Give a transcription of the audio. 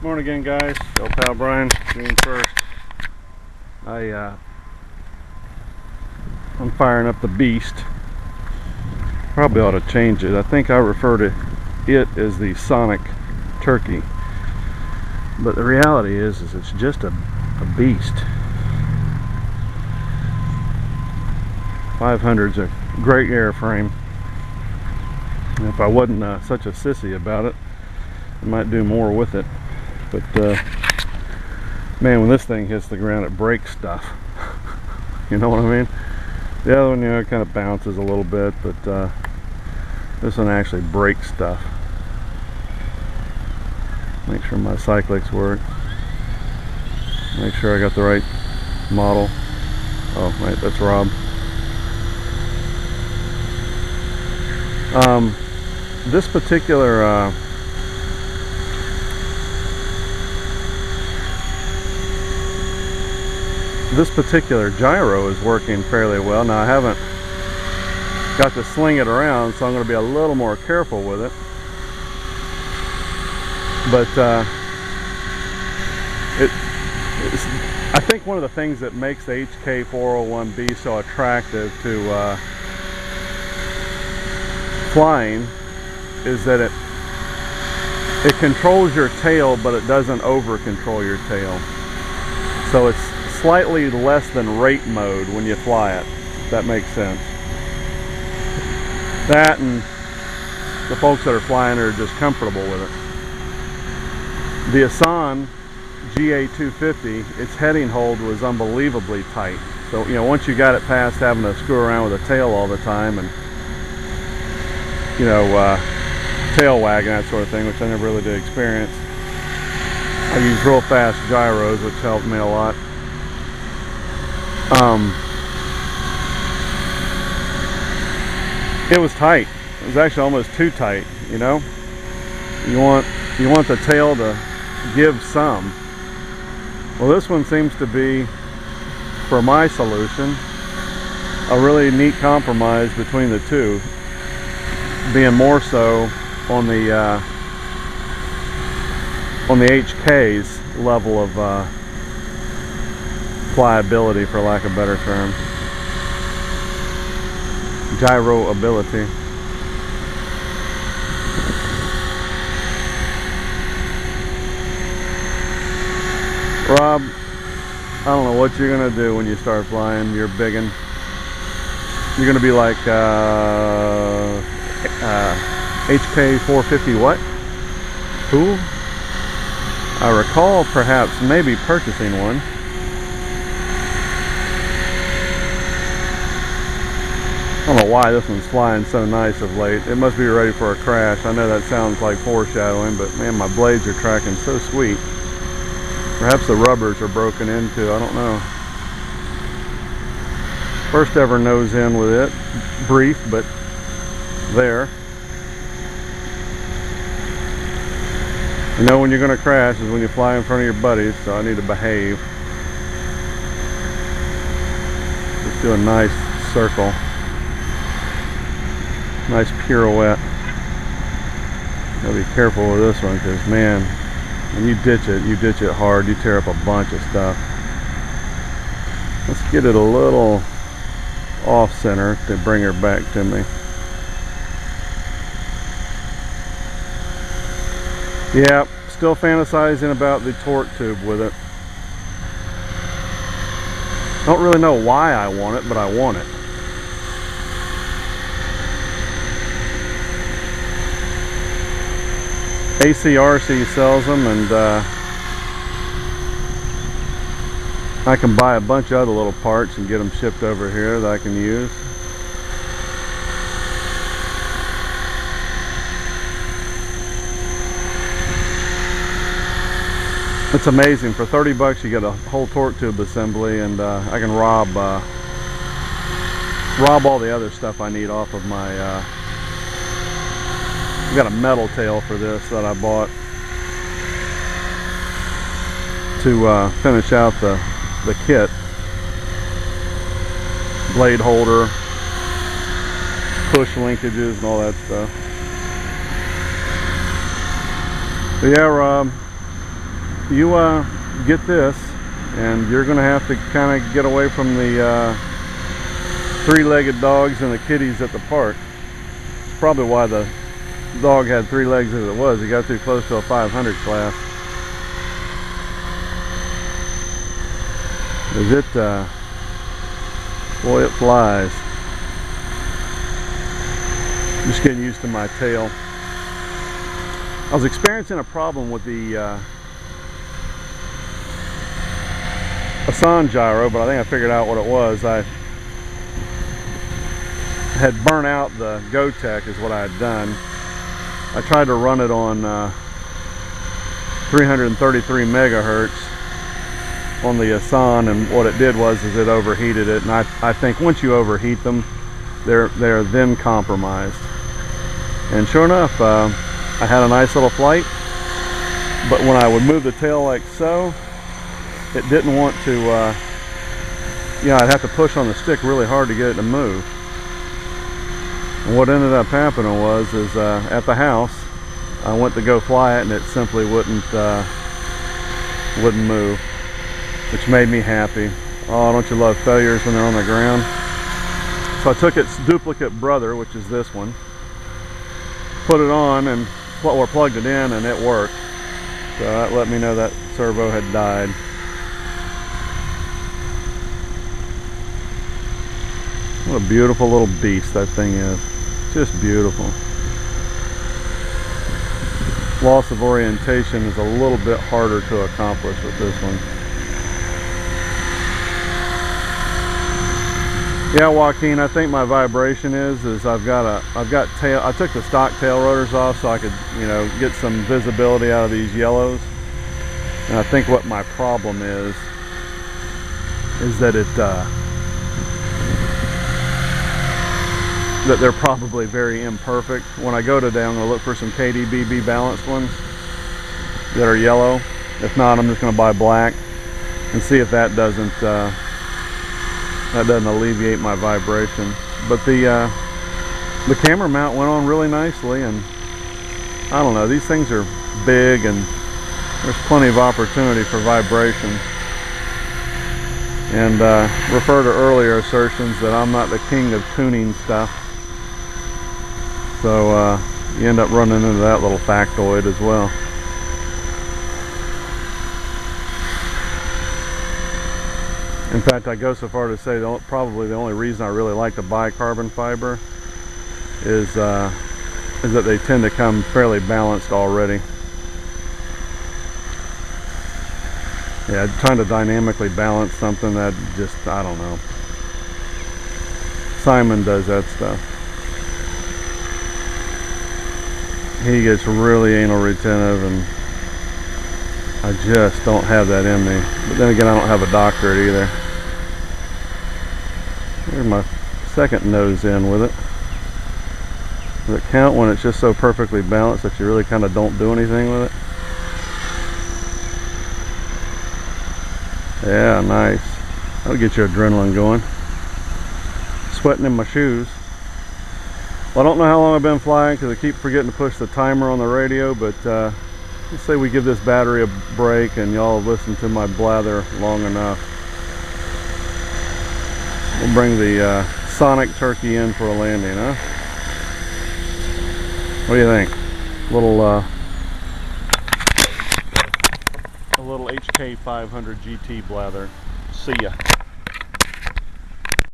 Morning again, guys. Old pal Brian, June 1st. I'm firing up the Beast. Probably ought to change it. I think I refer to it as the Sonic Turkey, but the reality is it's just a beast. 500's a great airframe. And if I wasn't such a sissy about it, I might do more with it. But man, when this thing hits the ground, it breaks stuff. You know what I mean? The other one, it kind of bounces a little bit, but this one actually breaks stuff. Make sure my cyclics work. Make sure I got the right model. Oh, wait, that's Rob. This particular gyro is working fairly well. Now I haven't got to sling it around, so I'm going to be a little more careful with it. But I think one of the things that makes the HK401B so attractive to flying is that it controls your tail, but it doesn't over control your tail. So it's slightly less than rate mode when you fly it, if that makes sense. That, and the folks that are flying are just comfortable with it. The Asan GA250, its heading hold was unbelievably tight. So, once you got it past having to screw around with a tail all the time and tail wagging, that sort of thing, which I never really did experience. I use real fast gyros, which helped me a lot. It was tight. It was actually almost too tight. You want the tail to give some. Well, this one seems to be, for my solution, a really neat compromise between the two, being more so on the HK's level of flyability, for lack of a better term. Gyro ability. Rob, I don't know what you're gonna do when you start flying. You're biggin'. You're gonna be like HK450 what? Who? I recall perhaps maybe purchasing one. I don't know why this one's flying so nice of late. It must be ready for a crash. I know that sounds like foreshadowing, but man, my blades are tracking so sweet. Perhaps the rubbers are broken into, I don't know. First ever nose in with it. Brief, but there. When you're going to crash is when you fly in front of your buddies, so I need to behave. Just do a nice circle. Nice pirouette. Gotta be careful with this one, because man, when you ditch it hard, you tear up a bunch of stuff. Let's get it a little off center to bring her back to me. Yeah, still fantasizing about the torque tube with it. Don't really know why I want it, but I want it. ACRC sells them, and I can buy a bunch of other little parts and get them shipped over here that I can use. It's amazing. For 30 bucks you get a whole torque tube assembly, and I can rob all the other stuff I need off of my I've got a metal tail for this that I bought to finish out the kit. Blade holder, push linkages and all that stuff. But yeah, Rob, you get this, and you're going to have to kind of get away from the three-legged dogs and the kitties at the park. It's probably why the dog had 3 legs as it was. He got too close to a 500 class. Is it, boy, it flies. Just getting used to my tail. I was experiencing a problem with the Asan gyro, but I think I figured out what it was. I had burnt out the Gotek is what I had done. I tried to run it on 333 megahertz on the Asan, and what it did was it overheated it, and I think once you overheat them, they're then compromised. And sure enough, I had a nice little flight, but when I would move the tail like so, it didn't want to, I'd have to push on the stick really hard to get it to move. And what ended up happening was, at the house, I went to go fly it and it simply wouldn't move, which made me happy. Oh, don't you love failures when they're on the ground? So I took its duplicate brother, which is this one, put it on and plugged it in, and it worked. So that let me know that servo had died. What a beautiful little beast that thing is. Just beautiful. Loss of orientation is a little bit harder to accomplish with this one. Yeah, Joaquin, I think my vibration is I've got tail. I took the stock tail rotors off so I could, get some visibility out of these yellows. And I think what my problem is that that they're probably very imperfect. When I go today, I'm going to look for some KDBB balanced ones that are yellow. If not, I'm just going to buy black and see if that doesn't alleviate my vibration. But the camera mount went on really nicely, and I don't know, these things are big and there's plenty of opportunity for vibration. And refer to earlier assertions that I'm not the king of tuning stuff. So you end up running into that little factoid as well. In fact, I go so far to say probably the only reason I really like to buy carbon fiber is that they tend to come fairly balanced already. Yeah, trying to dynamically balance something that just, I don't know. Simon does that stuff. He gets really anal retentive, and I just don't have that in me. But then again, I don't have a doctorate either. There's my second nose in with it. Does it count when it's just so perfectly balanced that you really kind of don't do anything with it? Yeah, nice. That'll get your adrenaline going. Sweating in my shoes. Well, I don't know how long I've been flying because I keep forgetting to push the timer on the radio, but let's say we give this battery a break and y'all have listened to my blather long enough. We'll bring the Sonic Turkey in for a landing, huh? What do you think? A little HK500 GT blather. See ya.